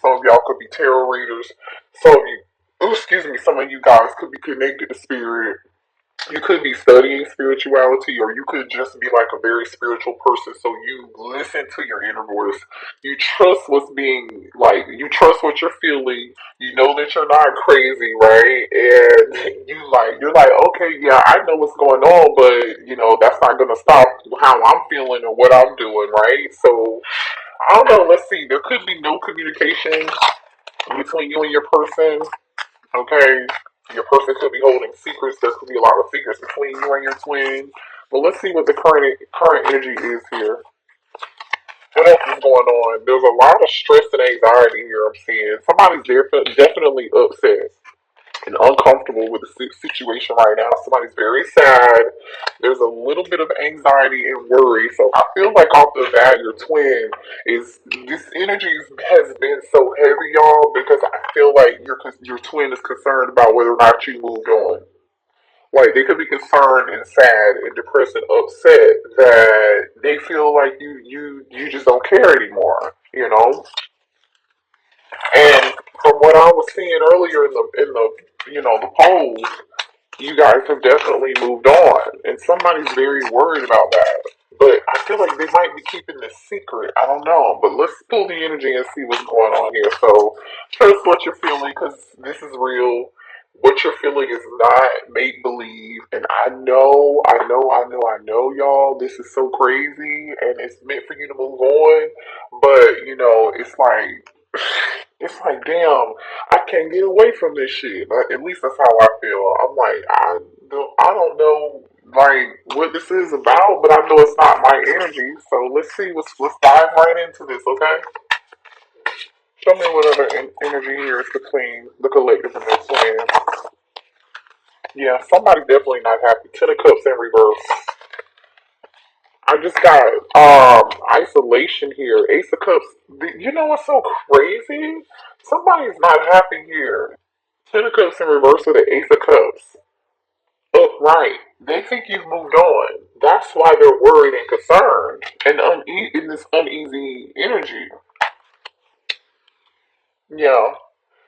Some of y'all could be tarot readers. Some of you, ooh, excuse me, some of you guys could be connected to spirit. You could be studying spirituality, or you could just be like a very spiritual person. So you listen to your inner voice. You trust what's being like. You trust what you're feeling. You know that you're not crazy, right? And you're like, okay, yeah, I know what's going on, but that's not gonna stop how I'm feeling or what I'm doing, right? So I don't know. Let's see. There could be no communication between you and your person. Okay, your person could be holding secrets. There could be a lot of secrets between you and your twin. But let's see what the current energy is here. What else is going on? There's a lot of stress and anxiety here. I'm seeing somebody's definitely upset and uncomfortable with the situation right now. Somebody's very sad. There's a little bit of anxiety and worry. So I feel like off the bat, your twin is this energy has been so heavy, y'all, because I feel like your twin is concerned about whether or not you moved on. Like they could be concerned and sad and depressed and upset that they feel like you just don't care anymore. And from what I was seeing earlier in the polls, you guys have definitely moved on, and somebody's very worried about that. But I feel like they might be keeping this secret. I don't know, but let's pull the energy and see what's going on here. So, trust what you're feeling because this is real. What you're feeling is not make believe, and I know, y'all. This is so crazy, and it's meant for you to move on. But it's like, damn, I can't get away from this shit. At least that's how I feel. I'm like, I don't know, like what this is about, but I know it's not my energy. So let's see. Let's dive right into this, okay? Show me what other energy here is between the collective and the twin. Yeah, somebody's definitely not happy. Ten of Cups in reverse. I just got isolation here. Ace of Cups. You know what's so crazy? Somebody's not happy here. Ten of Cups in reverse with the Ace of Cups. Upright. They think you've moved on. That's why they're worried and concerned and in this uneasy energy. Yeah.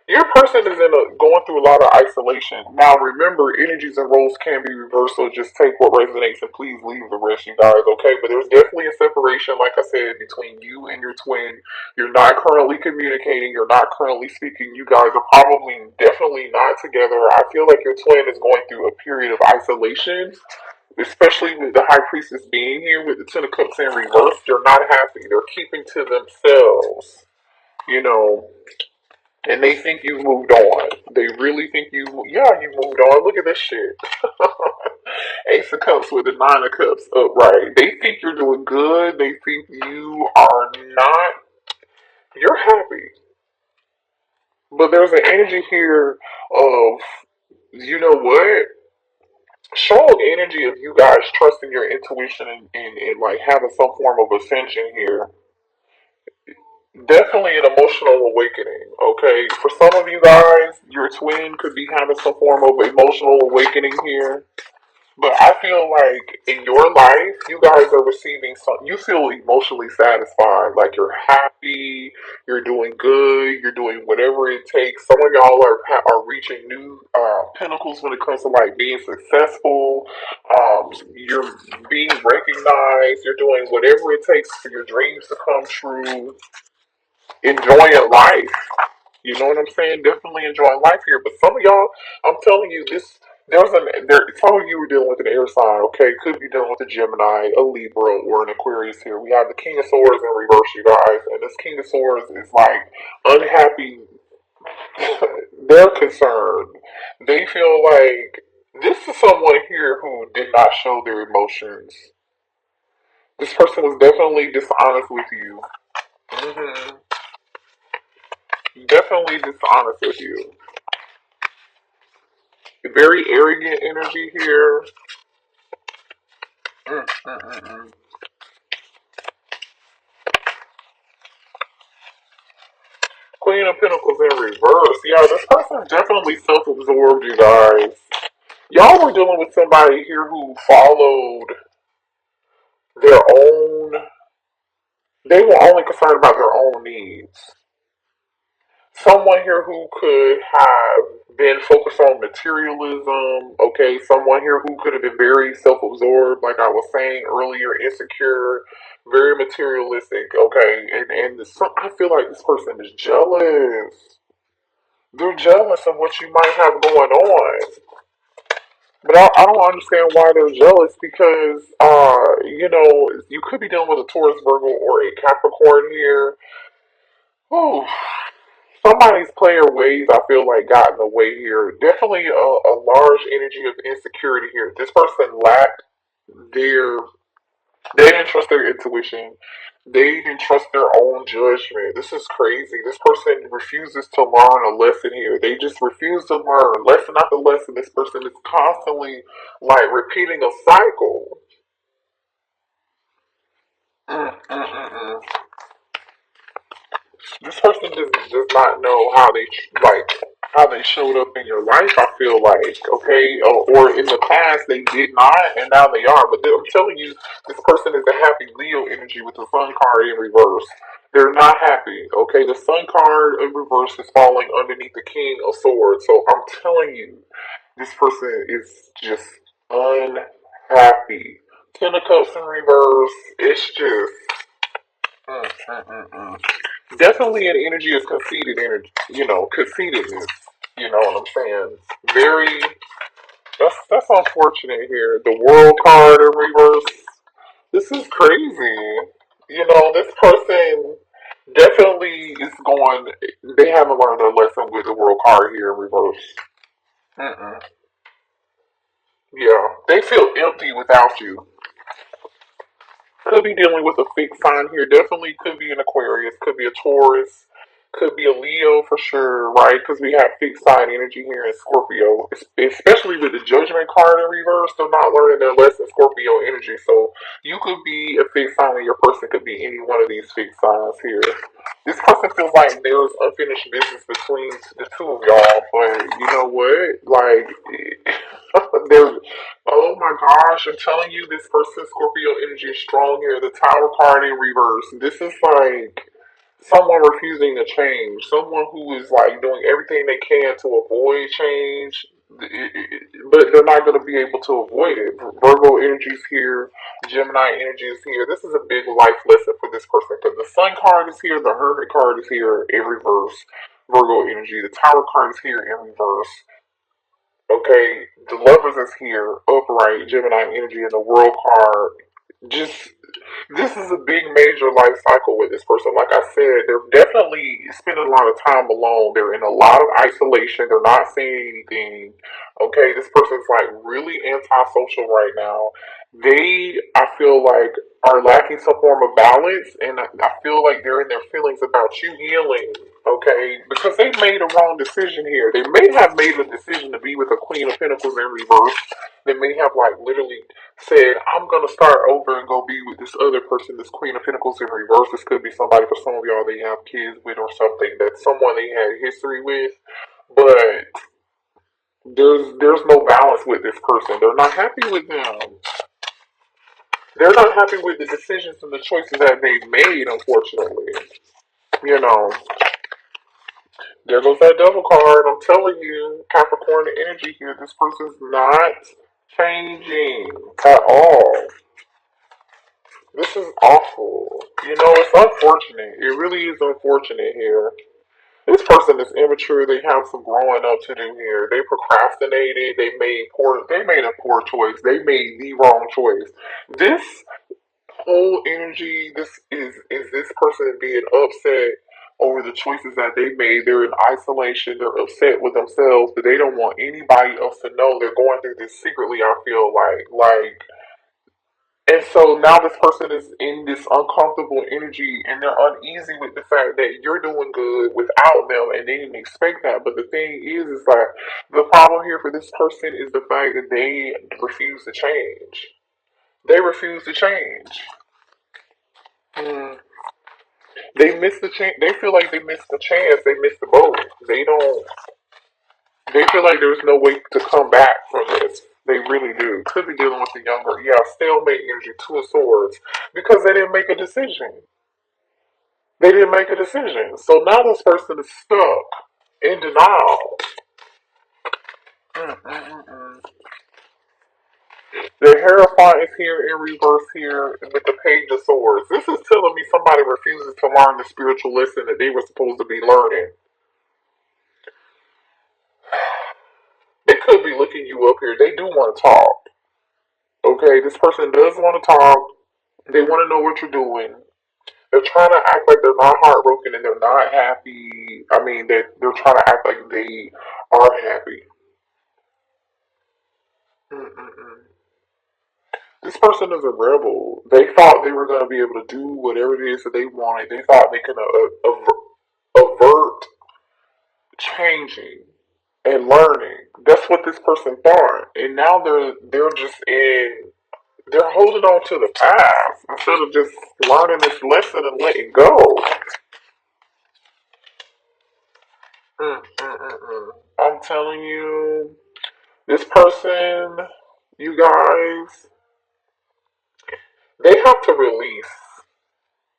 Your person is going through a lot of isolation. Now, remember, energies and roles can be reversed, so just take what resonates and please leave the rest, you guys, okay? But there's definitely a separation, like I said, between you and your twin. You're not currently communicating. You're not currently speaking. You guys are probably definitely not together. I feel like your twin is going through a period of isolation, especially with the High Priestess being here with the Ten of Cups in reverse. They're not happy. They're keeping to themselves, you know. And they think you moved on. They really think you moved on. Look at this shit. Ace of Cups with the Nine of Cups upright. They think you're doing good. They think you are not. You're happy. But there's an energy here of, you know what? Strong energy of you guys trusting your intuition and like having some form of ascension here. Definitely an emotional awakening, okay? For some of you guys, your twin could be having some form of emotional awakening here. But I feel like in your life, you guys are receiving you feel emotionally satisfied. Like you're happy, you're doing good, you're doing whatever it takes. Some of y'all are reaching new pinnacles when it comes to like being successful. You're being recognized, you're doing whatever it takes for your dreams to come true, enjoying life. You know what I'm saying? Definitely enjoying life here. But some of y'all, I'm telling you, some of you are dealing with an air sign, okay? Could be dealing with a Gemini, a Libra, or an Aquarius here. We have the King of Swords in reverse, you guys. And this King of Swords is like unhappy. They're concerned. They feel like this is someone here who did not show their emotions. This person was definitely dishonest with you. hmm Definitely dishonest with you. Very arrogant energy here. Mm, mm, mm, mm. Queen of Pentacles in reverse. Yeah, this person definitely self-absorbed, you guys. Y'all were dealing with somebody here who followed their own. They were only concerned about their own needs. someone here who could have been focused on materialism, okay, someone here who could have been very self-absorbed, like I was saying earlier, insecure, very materialistic, okay, I feel like this person is jealous. They're jealous of what you might have going on. But I don't understand why they're jealous because, you could be dealing with a Taurus, Virgo, or a Capricorn here. Whew. Somebody's player ways, I feel like, got in the way here. Definitely a large energy of insecurity here. This person lacked their, they didn't trust their intuition. They didn't trust their own judgment. This is crazy. This person refuses to learn a lesson here. They just refuse to learn. Lesson after lesson, this person is constantly like repeating a cycle. Mm, mm, mm, mm. This person does not know how how they showed up in your life. I feel like, okay, or in the past they did not, and now they are. But I'm telling you, this person is a happy Leo energy with the Sun card in reverse. They're not happy. Okay, the Sun card in reverse is falling underneath the King of Swords. So I'm telling you, this person is just unhappy. Ten of Cups in reverse. It's just. Mm, mm, mm, mm. Definitely an energy of conceited energy, conceitedness. You know what I'm saying? Very. That's unfortunate here. The World card in reverse. This is crazy. This person definitely is going. They haven't learned their lesson with the World card here in reverse. Mm-mm. Yeah, they feel empty without you. Could be dealing with a fixed sign here. Definitely could be an Aquarius, could be a Taurus, could be a Leo for sure, right? Because we have fixed sign energy here in Scorpio, especially with the Judgment card in reverse. They're not learning their lesson, Scorpio energy. So you could be a fixed sign, and your person could be any one of these fixed signs here. This person feels like there's unfinished business between the two of y'all, but you know what? Like, there's. Oh my gosh, I'm telling you, this person, Scorpio energy is strong here. The Tower card in reverse. This is like someone refusing to change. Someone who is like doing everything they can to avoid change, but they're not going to be able to avoid it. Virgo energy is here. Gemini energy is here. This is a big life lesson for this person because the Sun card is here. The Hermit card is here in reverse. Virgo energy. The Tower card is here in reverse. Okay, the Lovers is here, upright, Gemini energy, and the World card. Just, this is a big major life cycle with this person. Like I said, they're definitely spending a lot of time alone. They're in a lot of isolation. They're not seeing anything. Okay, this person's like really antisocial right now. I feel like, are lacking some form of balance, and I feel like they're in their feelings about you healing, okay? Because they made a wrong decision here. They may have made a decision to be with a Queen of Pentacles in reverse. They may have like literally said, I'm gonna start over and go be with this other person, this Queen of Pentacles in reverse. This could be somebody, for some of y'all they have kids with or something, that's someone they had history with. But there's no balance with this person. They're not happy with them. They're not happy with the decisions and the choices that they've made, unfortunately. You know, there goes that double card. I'm telling you, Capricorn energy here. This person's not changing at all. This is awful. It's unfortunate. It really is unfortunate here. This person is immature. They have some growing up to do here. They procrastinated. They made a poor choice. They made the wrong choice. This whole energy, this is this person being upset over the choices that they made. They're in isolation. They're upset with themselves, but they don't want anybody else to know. They're going through this secretly. I feel like. And so now this person is in this uncomfortable energy and they're uneasy with the fact that you're doing good without them and they didn't expect that. But the thing is that the problem here for this person is the fact that they refuse to change. They refuse to change. Mm. They miss the chance. They feel like they missed the chance. They missed the boat. They don't. They feel like there's no way to come back from this. They really do. Could be dealing with the stalemate energy, Two of Swords, because they didn't make a decision. They didn't make a decision. So now this person is stuck in denial. Mm-mm-mm-mm. The Hierophant is here in reverse here with the Page of Swords. This is telling me somebody refuses to learn the spiritual lesson that they were supposed to be learning. They could be looking you up here. They do want to talk. Okay, this person does want to talk. They want to know what you're doing. They're trying to act like they're not heartbroken and they're not happy. I mean, they're trying to act like they are happy. Mm-mm-mm. This person is a rebel. They thought they were going to be able to do whatever it is that they wanted. They thought they could avert changing and learning. That's what this person thought, and now they're just in. They're holding on to the past instead of just learning this lesson and letting go. Mm-mm-mm. I'm telling you, this person, you guys, they have to release.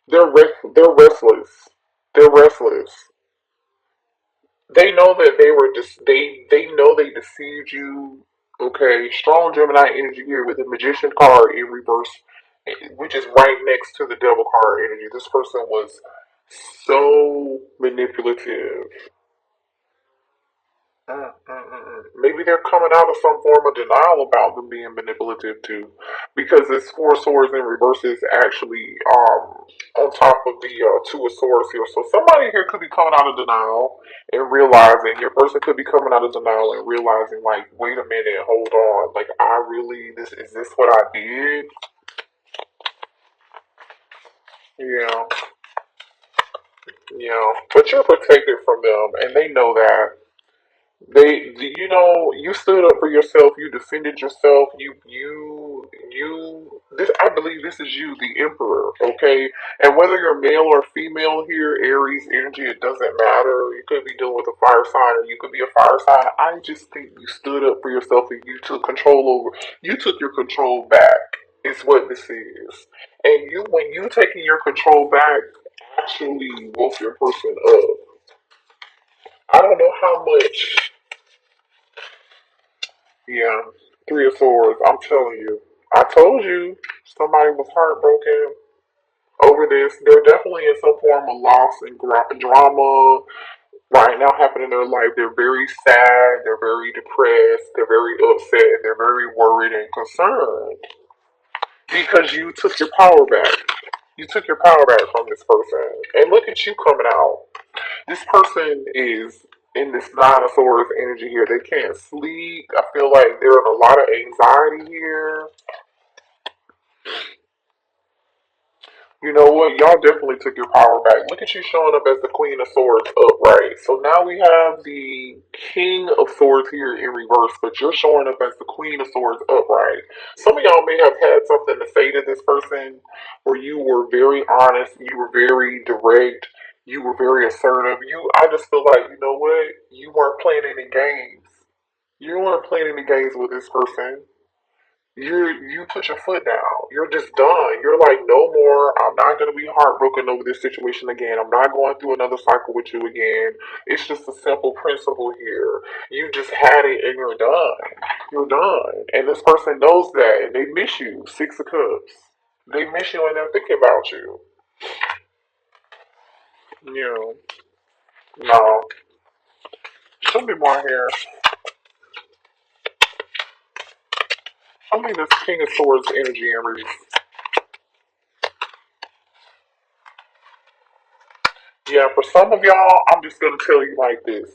They're restless. They're restless. They know that they were just they know they deceived you. Okay, strong Gemini energy here with the Magician card in reverse, which is right next to the Devil card energy. This person was so manipulative. Maybe they're coming out of some form of denial about them being manipulative too, because this Four of Swords in reverse is actually on top of the Two of Swords here. So somebody here could be coming out of denial and realizing your person could be coming out of denial and realizing like, wait a minute, hold on, like I really this what I did? Yeah, yeah. But you're protected from them, and they know that. You stood up for yourself. You defended yourself. This, I believe this is you, the emperor, okay? And whether you're male or female here, Aries energy, it doesn't matter. You could be dealing with a fire sign or you could be a fire sign. I just think you stood up for yourself and you took your control back, is what this is. And when you taking your control back, actually woke your person up. I don't know how much. Yeah, Three of Swords. I'm telling you. I told you somebody was heartbroken over this. They're definitely in some form of loss and drama right now happening in their life. They're very sad. They're very depressed. They're very upset. They're very worried and concerned because you took your power back. You took your power back from this person. And look at you coming out. This person is in this Nine of Swords energy here. They can't sleep. I feel like they're in a lot of anxiety here. You know what? Y'all definitely took your power back. Look at you showing up as the Queen of Swords upright. So now we have the King of Swords here in reverse, but you're showing up as the Queen of Swords upright. Some of y'all may have had something to say to this person where you were very honest, you were very direct, you were very assertive. I just feel like, you know what? You weren't playing any games. You weren't playing any games with this person. You put your foot down. You're just done. You're like, no more. I'm not gonna be heartbroken over this situation again. I'm not going through another cycle with you again. It's just a simple principle here. You just had it and you're done. You're done. And this person knows that and they miss you. Six of Cups. They miss you and they're thinking about you. You know. No. Show me more here. Show me this King of Swords energy and release. Yeah, for some of y'all, I'm just gonna tell you like this.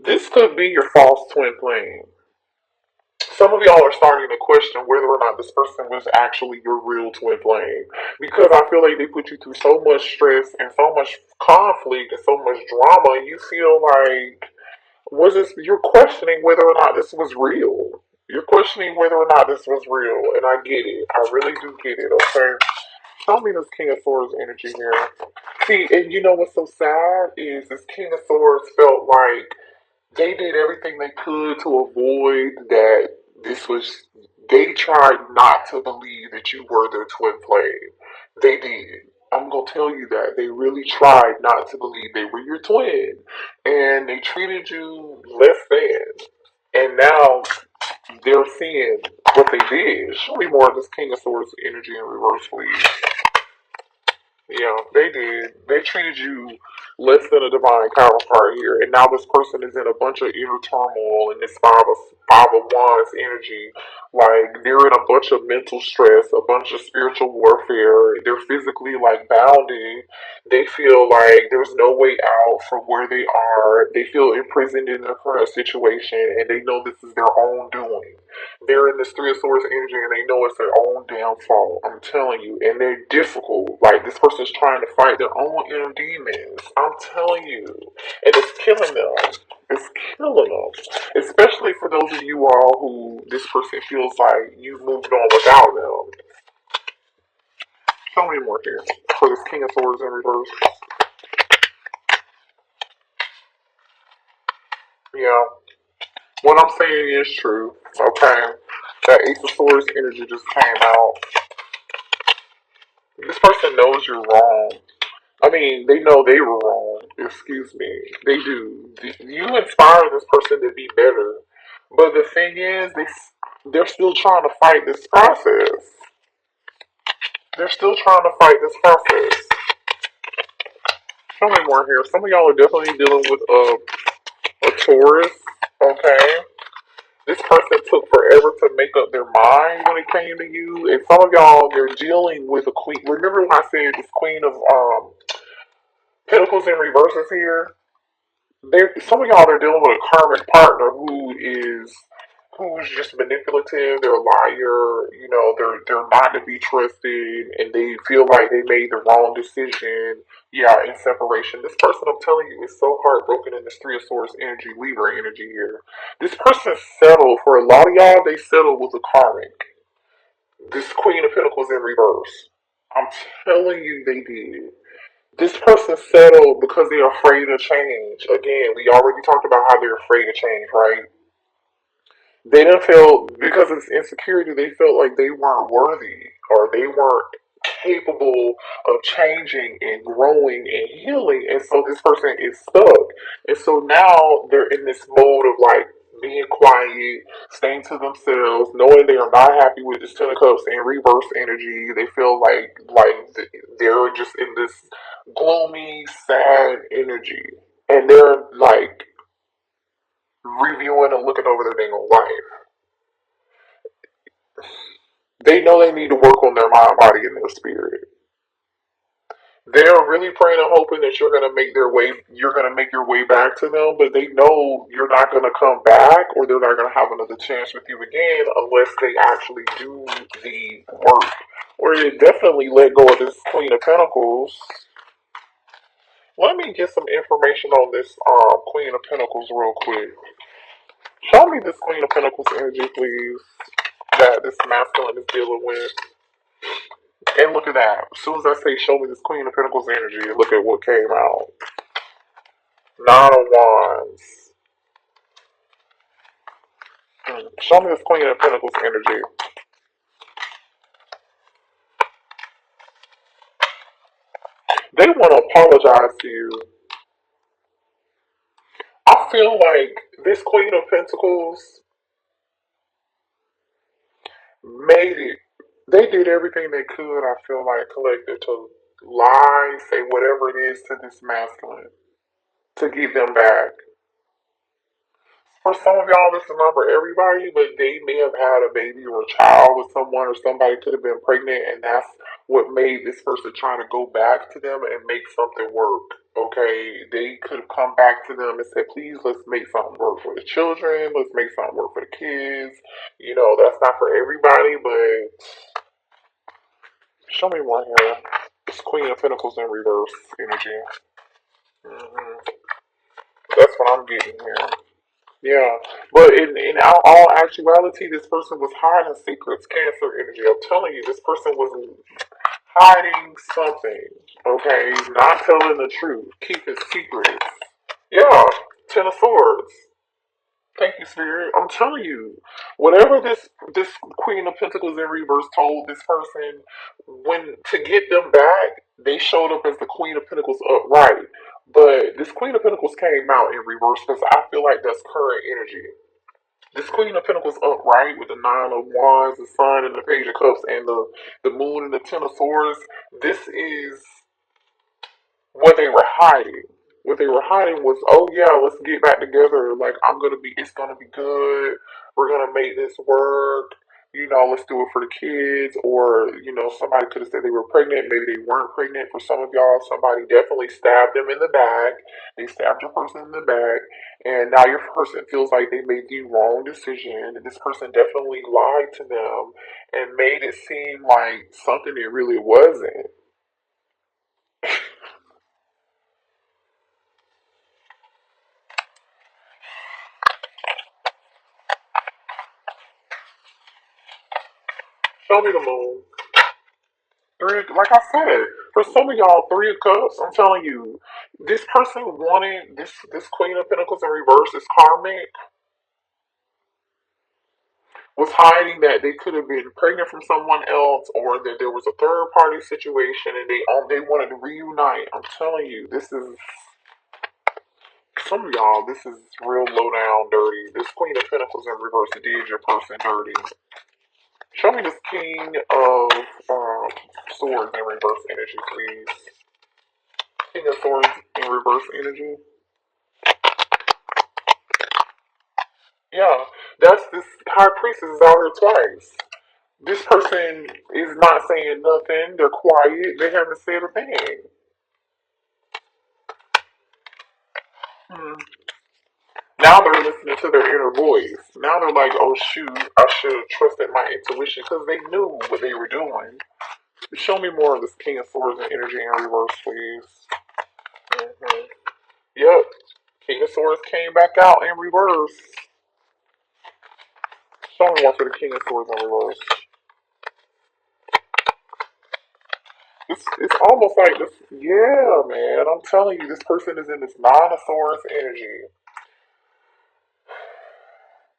This could be your false twin flame. Some of y'all are starting to question whether or not this person was actually your real twin flame. Because I feel like they put you through so much stress and so much conflict and so much drama, and you feel like you're questioning whether or not this was real. You're questioning whether or not this was real, and I get it. I really do get it, okay? Show me this King of Swords energy here. See, and you know what's so sad is this King of Swords felt like they did everything they could to avoid that this was. They tried not to believe that you were their twin flame. They did. I'm gonna tell you that they really tried not to believe they were your twin, and they treated you less than. And now they're seeing what they did. Show me more of this King of Swords energy in reverse, please. Yeah, they did. They treated you less than a divine counterpart here, and now this person is in a bunch of inner turmoil in this five of wands energy. Like they're in a bunch of mental stress, a bunch of spiritual warfare. They're physically like bounded. They feel like there's no way out from where they are. They feel imprisoned in their current situation, and they know this is their own doing. They're in this Three of Swords energy and they know it's their own downfall. I'm telling you. And they're difficult. Like this person's trying to fight their own inner demons. I'm telling you. And it's killing them. It's killing them. Especially for those of you all who this person feels like you've moved on without them. Show me more here. For this King of Swords in reverse. Yeah. What I'm saying is true. Okay. That Ace of Swords energy just came out. This person knows you're wrong. I mean, they know they were wrong. Excuse me. They do. You inspire this person to be better. But the thing is, they're still trying to fight this process. They're still trying to fight this process. Show me more here. Some of y'all are definitely dealing with a Taurus. Okay. This person took forever to make up their mind when it came to you. And some of y'all, they're dealing with a queen. Remember when I said this queen of Pentacles in reverses here? Some of y'all are dealing with a karmic partner who's just manipulative. They're a liar. You know, they're not to be trusted, and they feel like they made the wrong decision. Yeah, in separation. This person, I'm telling you, is so heartbroken in this Three of Swords energy, Libra energy here. This person settled for a lot of y'all. They settled with a karmic. This Queen of Pentacles in reverse. I'm telling you, they did. This person settled because they're afraid of change. Again, we already talked about how they're afraid of change, right? They didn't feel, because of insecurity, they felt like they weren't worthy or they weren't capable of changing and growing and healing. And so this person is stuck. And so now they're in this mode of like being quiet, staying to themselves, knowing they are not happy with this Ten of Cups and reverse energy. They feel like they're just in this gloomy, sad energy. And they're like reviewing and looking over their dang own life. They know they need to work on their mind, body, and their spirit. They're really praying and hoping that you're gonna make your way back to them, but they know you're not gonna come back or they're not gonna have another chance with you again unless they actually do the work. Or they definitely let go of this Queen of Pentacles. Let me get some information on this Queen of Pentacles real quick. Show me this Queen of Pentacles energy, please, that this masculine is dealing with. And look at that. As soon as I say show me this Queen of Pentacles energy, look at what came out. Nine of Wands. Show me this Queen of Pentacles energy. They want to apologize to you. I feel like this Queen of Pentacles made it. They did everything they could, I feel like, collective, to lie, say whatever it is to this masculine, to get them back. For some of y'all, this is not for everybody, but they may have had a baby or a child with someone, or somebody could have been pregnant, and that's what made this person trying to go back to them and make something work. Okay, they could have come back to them and said, please, let's make something work for the children, let's make something work for the kids. You know, that's not for everybody, but show me one here. This Queen of Pentacles in reverse energy. That's what I'm getting here. Yeah, but in all actuality, this person was hiding secrets, Cancer energy. I'm telling you, this person was hiding something, okay? Not telling the truth, keeping secrets. Yeah, Ten of Swords. Thank you, Spirit. I'm telling you, whatever this Queen of Pentacles in reverse told this person, when to get them back, They showed up as the Queen of Pentacles upright. But this Queen of Pentacles came out in reverse because I feel like that's current energy. This Queen of Pentacles upright with the Nine of Wands, the Sun, and the Page of Cups, and the Moon and the Ten of Swords. This is what they were hiding. What they were hiding was, oh yeah, let's get back together. Like it's gonna be good. We're gonna make this work. Let's do it for the kids. Or somebody could have said they were pregnant. Maybe they weren't pregnant. For some of y'all, somebody definitely stabbed them in the back. They stabbed your person in the back, and now your person feels like they made the wrong decision. And this person definitely lied to them and made it seem like something it really wasn't. Show me the moon. Three, like I said, for some of y'all, Three of Cups. I'm telling you, this person wanted this Queen of Pentacles in reverse. This karmic was hiding that they could have been pregnant from someone else, or that there was a third party situation, and they wanted to reunite. I'm telling you, this is some of y'all. This is real low down dirty. This Queen of Pentacles in reverse did your person dirty. Show me this King of Swords in reverse energy, please. King of Swords in reverse energy. Yeah, that's this High Priestess is out here twice. This person is not saying nothing. They're quiet. They haven't said a thing. Hmm. Now they're listening to their inner voice. Now they're like, oh shoot, I should have trusted my intuition because they knew what they were doing. Show me more of this King of Swords and energy in reverse, please. Hmm. Yep, King of Swords came back out in reverse. Show me more for the King of Swords in reverse. It's almost like this. Yeah, man. I'm telling you, this person is in this Nine of Swords energy.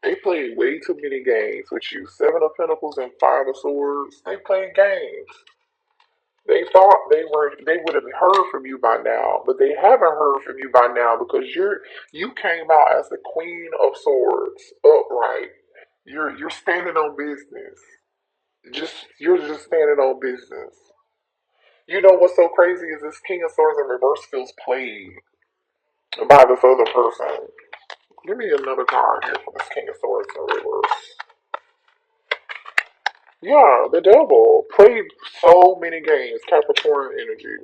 They played way too many games with you. Seven of Pentacles and Five of Swords. They played games. They thought they would have heard from you by now, but they haven't heard from you by now because you came out as the Queen of Swords, upright. You're standing on business. You're just standing on business. You know what's so crazy is this King of Swords in reverse feels played by this other person. Give me another card here for this King of Swords in reverse. Yeah, the devil played so many games. Capricorn energy.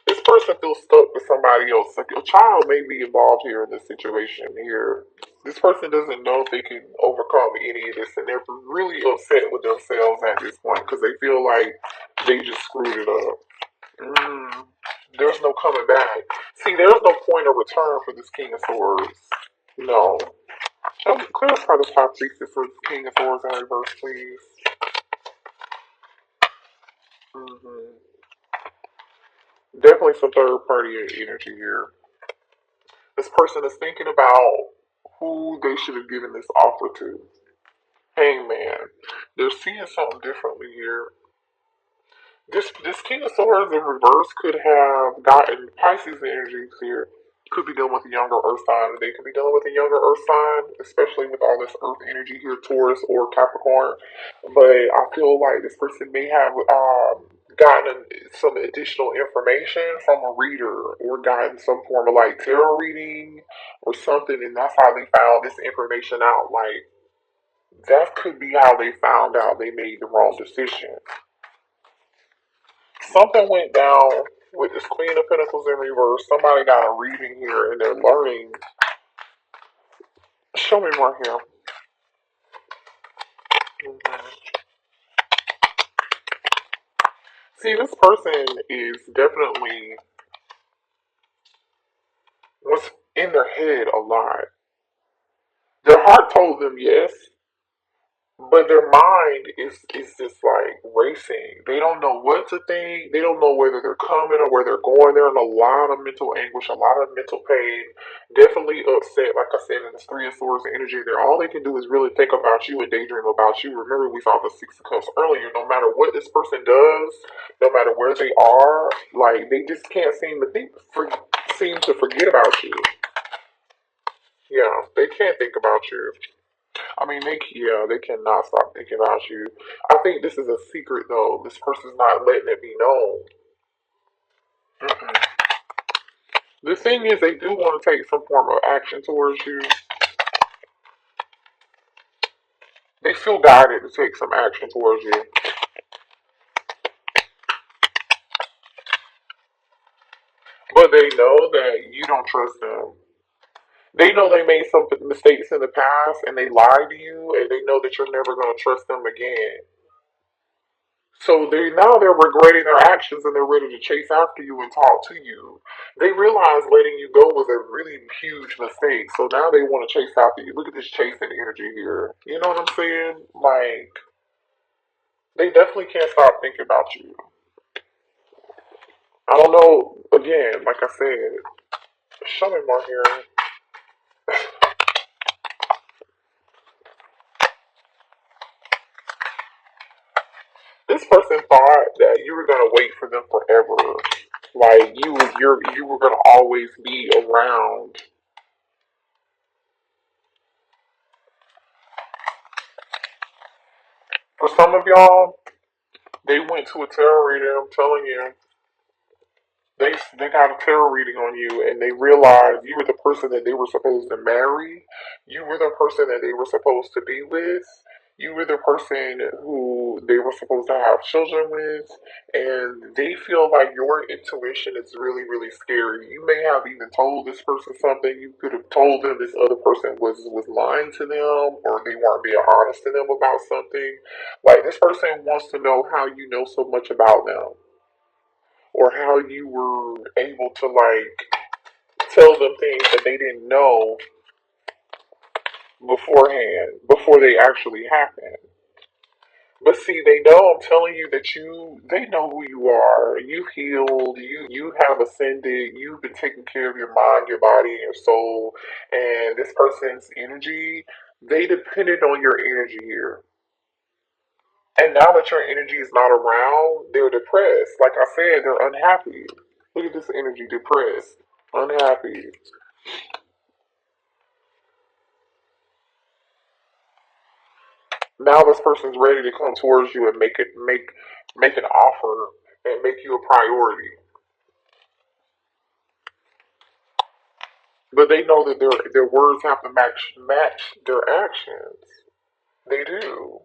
This person feels stuck with somebody else. Like a child may be involved here in this situation here. This person doesn't know if they can overcome any of this, and they're really upset with themselves at this point because they feel like they just screwed it up. Mm, there's no coming back. See, there's no point of return for this King of Swords. No. Clarify the top pieces for this King of Swords in reverse, please. Hmm. Definitely some third party energy here. This person is thinking about who they should have given this offer to. Hangman. They're seeing something differently here. This King of Swords in reverse could have gotten Pisces energies here. Could be dealing with a younger Earth sign. They could be dealing with a younger Earth sign, especially with all this Earth energy here, Taurus or Capricorn. But I feel like this person may have gotten some additional information from a reader or gotten some form of like tarot reading or something, and that's how they found this information out. Like that could be how they found out they made the wrong decision. Something went down with this Queen of Pentacles in reverse. Somebody got a reading here and they're learning. Show me more here. Mhm. See, this person is definitely was in their head a lot. Their heart told them yes, But their mind is just like racing. They don't know what to think. They don't know whether they're coming or where they're going. They're in a lot of mental anguish, a lot of mental pain. Definitely upset. Like I said, in this Three of Swords energy, there all they can do is really think about you and daydream about you. Remember, we saw the Six of Cups earlier. No matter what this person does, no matter where they are, like they just can't seem to forget about you. Yeah, they can't think about you. I mean, they cannot stop thinking about you. I think this is a secret though. This person's not letting it be known. Mm-mm. The thing is, they do want to take some form of action towards you. They feel guided to take some action towards you, but they know that you don't trust them. They know they made some mistakes in the past, and they lied to you, and they know that you're never going to trust them again. So they're regretting their actions and they're ready to chase after you and talk to you. They realize letting you go was a really huge mistake. So now they want to chase after you. Look at this chasing energy here. You know what I'm saying? Like they definitely can't stop thinking about you. I don't know. Again, like I said, show me more here. This person thought that you were gonna wait for them forever. Like you were gonna always be around. For some of y'all, they went to a tarot reader, I'm telling you. They got a tarot reading on you and they realized you were the person that they were supposed to marry. You were the person that they were supposed to be with. You were the person who they were supposed to have children with. And they feel like your intuition is really, really scary. You may have even told this person something. You could have told them this other person was lying to them or they weren't being honest to them about something. Like this person wants to know how you know so much about them or how you were able to like tell them things that they didn't know beforehand, before they actually happened. But see, they know, I'm telling you that they know who you are. You healed, you have ascended, you've been taking care of your mind, your body, and your soul. And this person's energy, they depended on your energy here. And now that your energy is not around, they're depressed. Like I said, they're unhappy. Look at this energy, depressed, unhappy. Now this person's ready to come towards you and make an offer and make you a priority. But they know that their words have to match their actions. They do.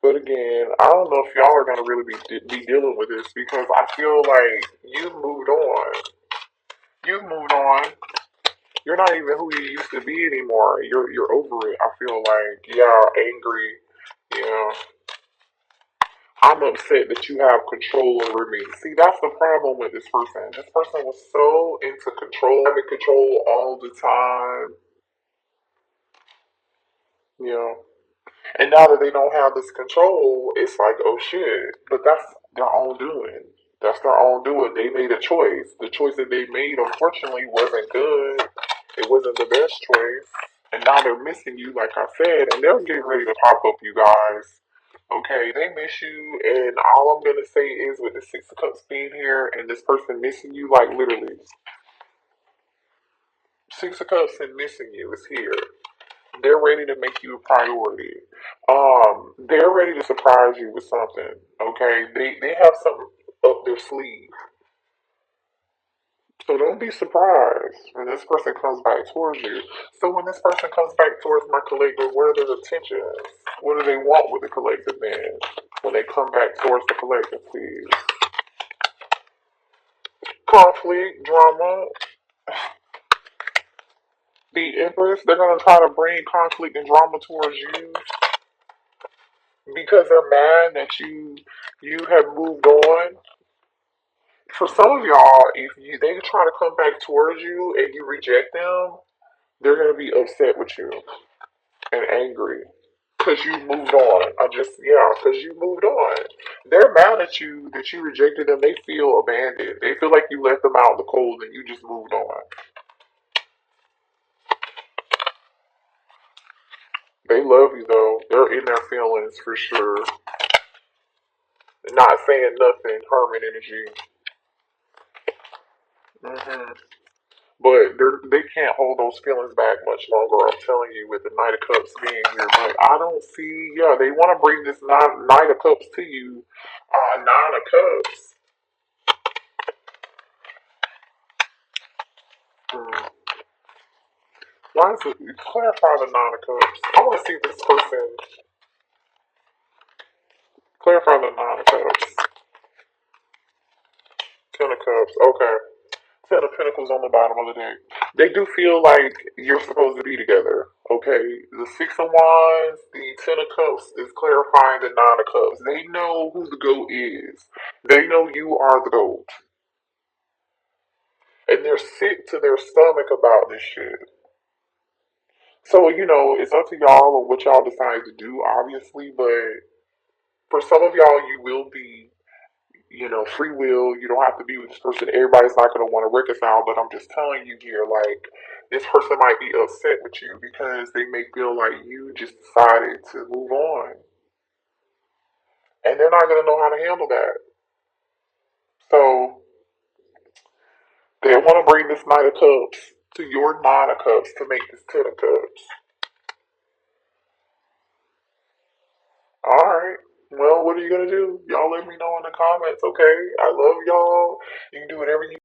But again, I don't know if y'all are gonna really be dealing with this because I feel like you moved on. You moved on. You're not even who you used to be anymore. You're over it. I feel like angry. Yeah, I'm upset that you have control over me. See, that's the problem with this person. This person was so into control, having control all the time. You know, and now that they don't have this control, it's like, oh shit. But that's their own doing. That's their own doing. They made a choice. The choice that they made, unfortunately, wasn't good. It wasn't the best choice. And now they're missing you, like I said, and they're getting ready to pop up, you guys. Okay, they miss you, and all I'm gonna say is with the Six of Cups being here and this person missing you, like literally, Six of Cups and missing you is here. They're ready to make you a priority. They're ready to surprise you with something. Okay, they have something up their sleeve. So don't be surprised when this person comes back towards you. So when this person comes back towards my collective, what are their intentions? What do they want with the collective then? When they come back towards the collective, please. Conflict, drama. The Empress, they're going to try to bring conflict and drama towards you because they're mad that you have moved on. For some of y'all, if they try to come back towards you and you reject them, they're going to be upset with you and angry. Because you moved on. Because you moved on. They're mad at you that you rejected them. They feel abandoned. They feel like you left them out in the cold and you just moved on. They love you though. They're in their feelings for sure. They're not saying nothing. Hermit energy. Hmm. But they can't hold those feelings back much longer. I'm telling you, with the Knight of Cups being here. But I don't see. Yeah, they want to bring this Knight of Cups to you. Nine of Cups. Hmm. Why is it? Clarify the Nine of Cups. I want to see this person. Clarify the Nine of Cups. Ten of Cups. Okay. Ten of Pentacles on the bottom of the deck. They do feel like you're supposed to be together. Okay. The Six of Wands, the Ten of Cups is clarifying the Nine of Cups. They know who the GOAT is. They know you are the GOAT. And they're sick to their stomach about this shit. So, it's up to y'all on what y'all decide to do, obviously, but for some of y'all, you will be, free will. You don't have to be with this person. Everybody's not going to want to reconcile, but I'm just telling you here, like, this person might be upset with you because they may feel like you just decided to move on. And they're not going to know how to handle that. So, they want to bring this Knight of Cups to your Nine of Cups to make this Ten of Cups. Alright. Well, what are you going to do? Y'all let me know in the comments, okay? I love y'all. You can do whatever you